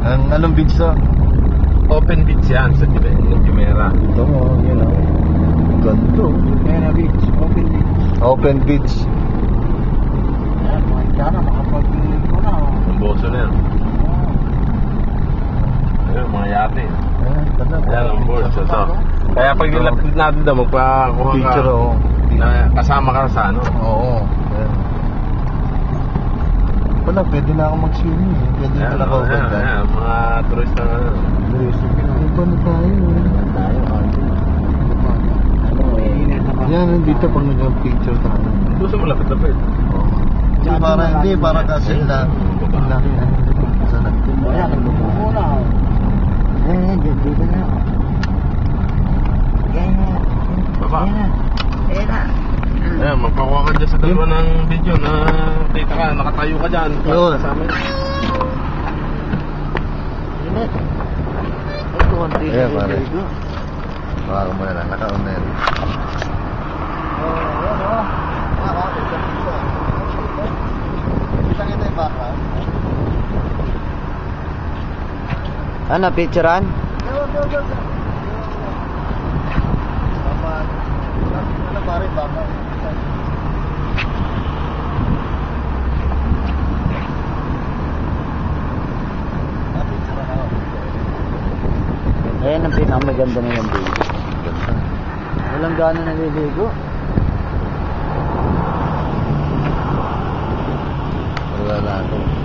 Anong beach to? Open beach yan sa Jumeirah. Ito mo, yun o. Ganto. Jumeirah Beach, open beach. Open beach. Ayan, mga Indiana, makapag-inig ko na. Ang boso na yan. Ayun, mga yate. Ayan ang board. So, kaya pag nilapit natin daw, magpakuha ka. Picture o. Na kasama ka sa ano. Oo. Ayan. Wala, pwede na ako mag-swimming eh. Pwede na Ayan, ako ayan, ayan, mga turist na ano. Iba na tayo Yan, nandito pag nag-picture tayo. Gusto mo lapit-lapit. Hindi, para kasi lang. Laki na. Sana. Ayan, nagbubuko na. Dito na. Baba. Ayan, magpakuha ka dyan sa dalawa ng video na kita ka, nakatayo ka dyan. Oo. Kasama yun. Ayan, pare. Baka mo na, nakauna yan. Ano, picturean? Ayan ang pinakamaganda na yung video. Walang gano'n naliligo. Wala na ako.